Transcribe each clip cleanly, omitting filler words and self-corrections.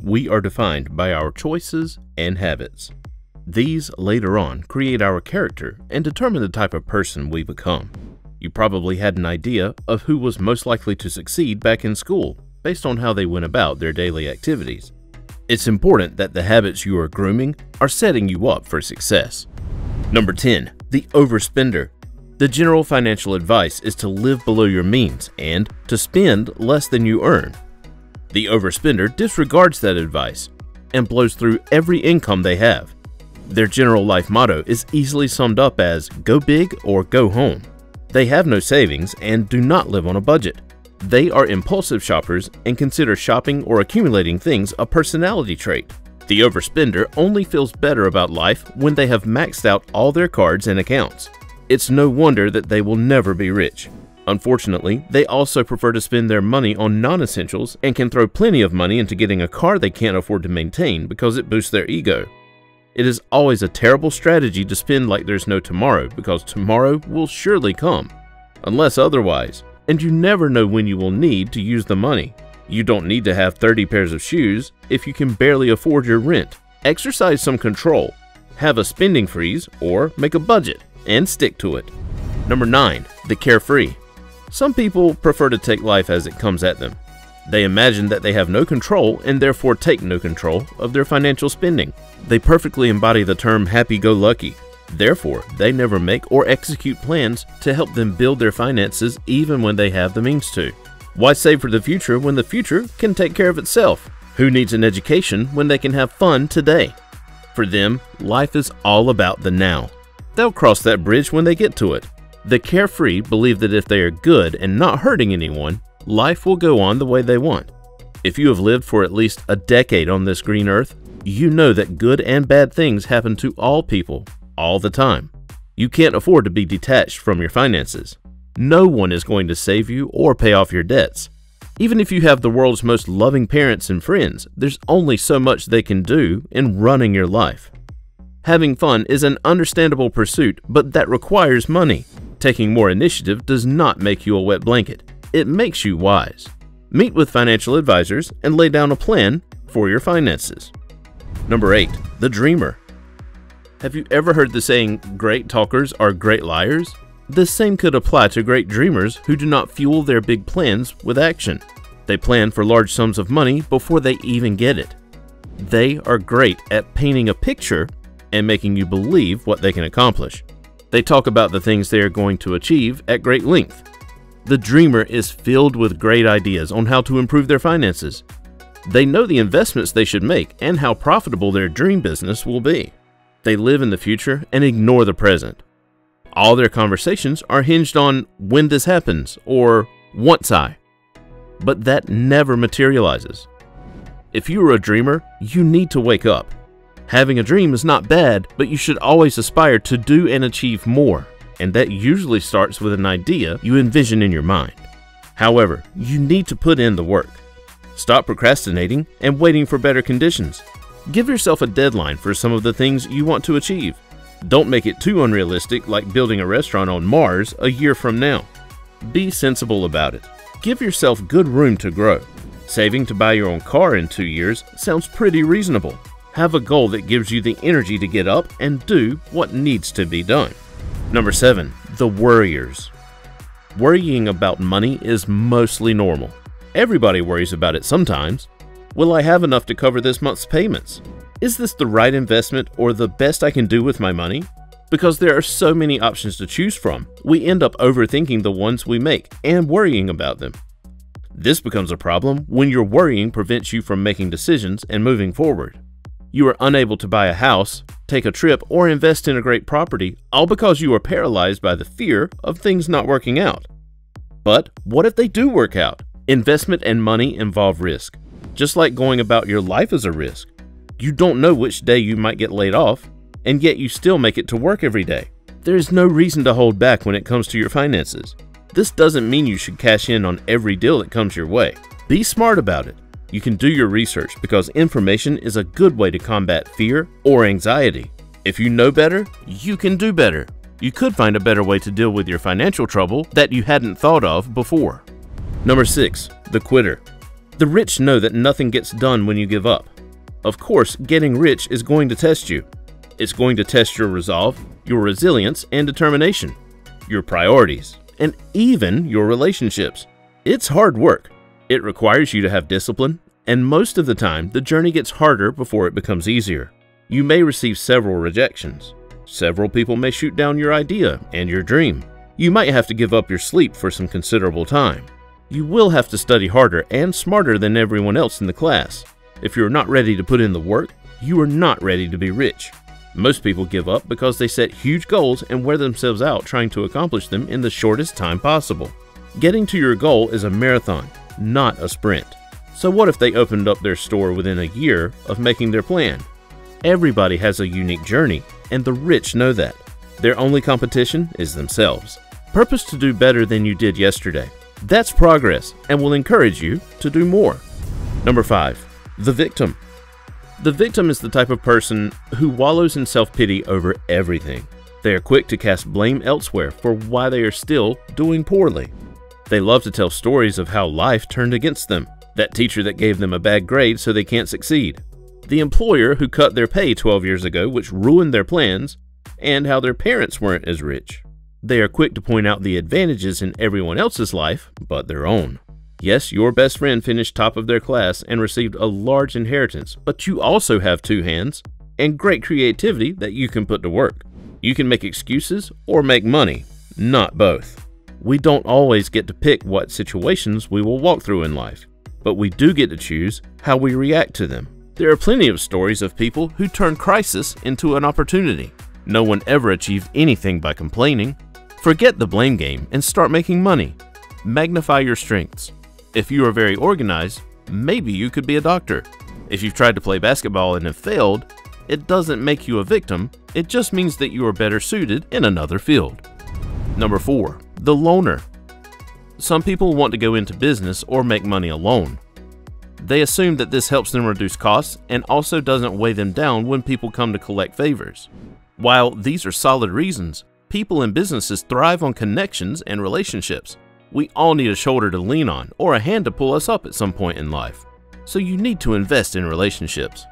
we are defined by our choices and habits. These, later on, create our character and determine the type of person we become. You probably had an idea of who was most likely to succeed back in school based on how they went about their daily activities. It's important that the habits you are grooming are setting you up for success. Number 10. The Overspender. The general financial advice is to live below your means and to spend less than you earn. The overspender disregards that advice and blows through every income they have. Their general life motto is easily summed up as go big or go home. They have no savings and do not live on a budget. They are impulsive shoppers and consider shopping or accumulating things a personality trait. The overspender only feels better about life when they have maxed out all their cards and accounts. It's no wonder that they will never be rich. Unfortunately, they also prefer to spend their money on non-essentials and can throw plenty of money into getting a car they can't afford to maintain because it boosts their ego. It is always a terrible strategy to spend like there's no tomorrow because tomorrow will surely come, unless otherwise, and you never know when you will need to use the money. You don't need to have 30 pairs of shoes if you can barely afford your rent. Exercise some control, have a spending freeze, or make a budget and stick to it. Number 9. The Carefree. Some people prefer to take life as it comes at them. They imagine that they have no control and therefore take no control of their financial spending. They perfectly embody the term happy-go-lucky. Therefore, they never make or execute plans to help them build their finances even when they have the means to. Why save for the future when the future can take care of itself? Who needs an education when they can have fun today? For them, life is all about the now. They'll cross that bridge when they get to it. The Carefree believe that if they are good and not hurting anyone, life will go on the way they want. If you have lived for at least a decade on this green earth, you know that good and bad things happen to all people, all the time. You can't afford to be detached from your finances. No one is going to save you or pay off your debts. Even if you have the world's most loving parents and friends, there's only so much they can do in running your life. Having fun is an understandable pursuit, but that requires money. Taking more initiative does not make you a wet blanket. It makes you wise. Meet with financial advisors and lay down a plan for your finances. Number 8. The Dreamer. Have you ever heard the saying, great talkers are great liars? The same could apply to great dreamers who do not fuel their big plans with action. They plan for large sums of money before they even get it. They are great at painting a picture and making you believe what they can accomplish. They talk about the things they are going to achieve at great length. The dreamer is filled with great ideas on how to improve their finances. They know the investments they should make and how profitable their dream business will be. They live in the future and ignore the present. All their conversations are hinged on when this happens or once I. But that never materializes. If you are a dreamer, you need to wake up. Having a dream is not bad, but you should always aspire to do and achieve more, and that usually starts with an idea you envision in your mind. However, you need to put in the work. Stop procrastinating and waiting for better conditions. Give yourself a deadline for some of the things you want to achieve. Don't make it too unrealistic, like building a restaurant on Mars a year from now. Be sensible about it. Give yourself good room to grow. Saving to buy your own car in 2 years sounds pretty reasonable. Have a goal that gives you the energy to get up and do what needs to be done. Number 7. The Worriers. Worrying about money is mostly normal. Everybody worries about it sometimes. Will I have enough to cover this month's payments? Is this the right investment or the best I can do with my money? Because there are so many options to choose from, we end up overthinking the ones we make and worrying about them. This becomes a problem when your worrying prevents you from making decisions and moving forward. You are unable to buy a house, take a trip, or invest in a great property, all because you are paralyzed by the fear of things not working out. But what if they do work out? Investment and money involve risk. Just like going about your life is a risk. You don't know which day you might get laid off, and yet you still make it to work every day. There is no reason to hold back when it comes to your finances. This doesn't mean you should cash in on every deal that comes your way. Be smart about it. You can do your research because information is a good way to combat fear or anxiety. If you know better, you can do better. You could find a better way to deal with your financial trouble that you hadn't thought of before. Number 6. The Quitter. The rich know that nothing gets done when you give up. Of course, getting rich is going to test you. It's going to test your resolve, your resilience and determination, your priorities, and even your relationships. It's hard work. It requires you to have discipline, and most of the time, the journey gets harder before it becomes easier. You may receive several rejections. Several people may shoot down your idea and your dream. You might have to give up your sleep for some considerable time. You will have to study harder and smarter than everyone else in the class. If you're not ready to put in the work, you are not ready to be rich. Most people give up because they set huge goals and wear themselves out trying to accomplish them in the shortest time possible. Getting to your goal is a marathon, not a sprint. So what if they opened up their store within a year of making their plan? Everybody has a unique journey, and the rich know that. Their only competition is themselves. Purpose to do better than you did yesterday. That's progress and will encourage you to do more. Number 5. The victim. The victim is the type of person who wallows in self-pity over everything. They are quick to cast blame elsewhere for why they are still doing poorly. They love to tell stories of how life turned against them. That teacher that gave them a bad grade so they can't succeed. The employer who cut their pay 12 years ago, which ruined their plans, and how their parents weren't as rich. They are quick to point out the advantages in everyone else's life but their own. Yes, your best friend finished top of their class and received a large inheritance, but you also have 2 hands and great creativity that you can put to work. You can make excuses or make money, not both. We don't always get to pick what situations we will walk through in life, but we do get to choose how we react to them. There are plenty of stories of people who turn crisis into an opportunity. No one ever achieved anything by complaining. Forget the blame game and start making money. Magnify your strengths. If you are very organized, maybe you could be a doctor. If you've tried to play basketball and have failed, it doesn't make you a victim, it just means that you are better suited in another field. Number 4. The loner. Some people want to go into business or make money alone. They assume that this helps them reduce costs and also doesn't weigh them down when people come to collect favors. While these are solid reasons, people and businesses thrive on connections and relationships. We all need a shoulder to lean on or a hand to pull us up at some point in life. So you need to invest in relationships.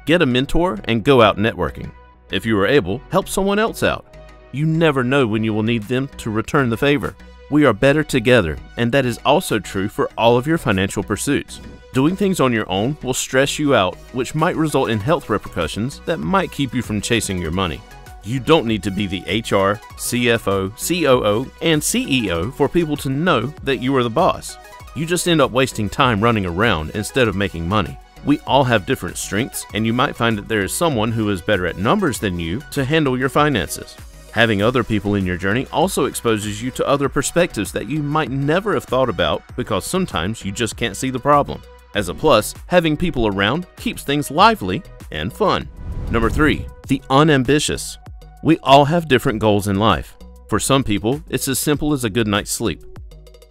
Get a mentor and go out networking. If you are able, help someone else out. You never know when you will need them to return the favor. We are better together, and that is also true for all of your financial pursuits. Doing things on your own will stress you out, which might result in health repercussions that might keep you from chasing your money. You don't need to be the HR, CFO, COO, and CEO for people to know that you are the boss. You just end up wasting time running around instead of making money. We all have different strengths, and you might find that there is someone who is better at numbers than you to handle your finances. Having other people in your journey also exposes you to other perspectives that you might never have thought about because sometimes you just can't see the problem. As a plus, having people around keeps things lively and fun. Number 3. The unambitious. We all have different goals in life. For some people, it's as simple as a good night's sleep.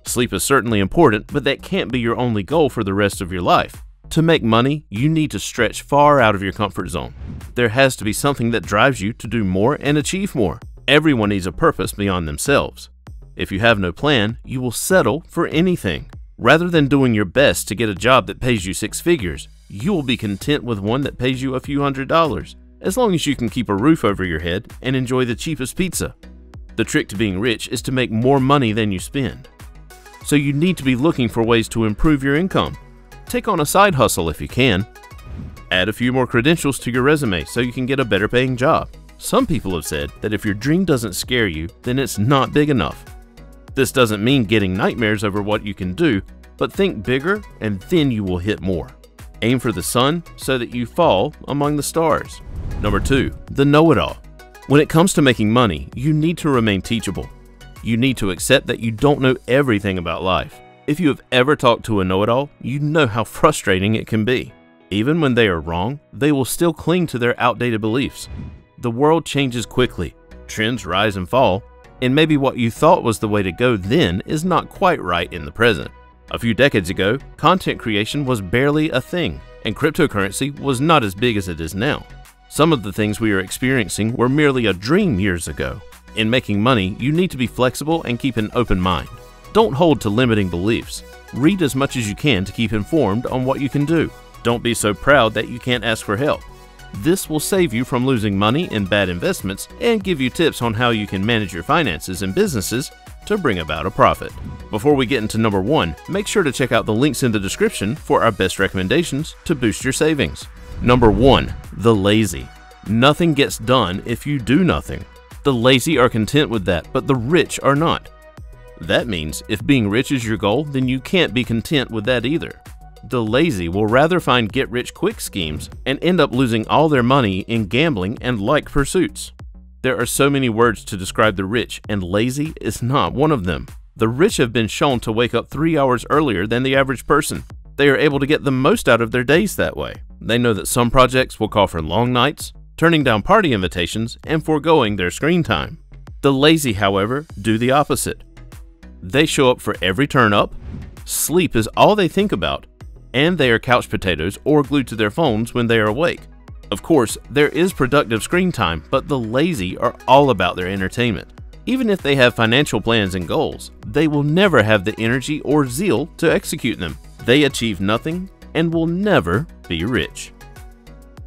Sleep is certainly important, but that can't be your only goal for the rest of your life. To make money, you need to stretch far out of your comfort zone. There has to be something that drives you to do more and achieve more. Everyone needs a purpose beyond themselves. If you have no plan, you will settle for anything. Rather than doing your best to get a job that pays you 6 figures, you will be content with one that pays you a few $100s, as long as you can keep a roof over your head and enjoy the cheapest pizza. The trick to being rich is to make more money than you spend. So you need to be looking for ways to improve your income. Take on a side hustle if you can. Add a few more credentials to your resume so you can get a better paying job. Some people have said that if your dream doesn't scare you, then it's not big enough. This doesn't mean getting nightmares over what you can do, but think bigger and then you will hit more. Aim for the sun so that you fall among the stars. Number 2, the know-it-all. When it comes to making money, you need to remain teachable. You need to accept that you don't know everything about life. If you have ever talked to a know-it-all, you know how frustrating it can be. Even when they are wrong, they will still cling to their outdated beliefs. The world changes quickly, trends rise and fall, and maybe what you thought was the way to go then is not quite right in the present. A few decades ago, content creation was barely a thing, and cryptocurrency was not as big as it is now. Some of the things we are experiencing were merely a dream years ago. In making money, you need to be flexible and keep an open mind. Don't hold to limiting beliefs. Read as much as you can to keep informed on what you can do. Don't be so proud that you can't ask for help. This will save you from losing money in bad investments and give you tips on how you can manage your finances and businesses to bring about a profit. Before we get into number 1, make sure to check out the links in the description for our best recommendations to boost your savings. Number 1. The lazy. Nothing gets done if you do nothing. The lazy are content with that, but the rich are not. That means if being rich is your goal, then you can't be content with that either. The lazy will rather find get-rich-quick schemes and end up losing all their money in gambling and like pursuits. There are so many words to describe the rich, and lazy is not one of them. The rich have been shown to wake up 3 hours earlier than the average person. They are able to get the most out of their days that way. They know that some projects will call for long nights, turning down party invitations, and foregoing their screen time. The lazy, however, do the opposite. They show up for every turn up, sleep is all they think about, and they are couch potatoes or glued to their phones when they are awake. Of course, there is productive screen time, but the lazy are all about their entertainment. Even if they have financial plans and goals, they will never have the energy or zeal to execute them. They achieve nothing and will never be rich.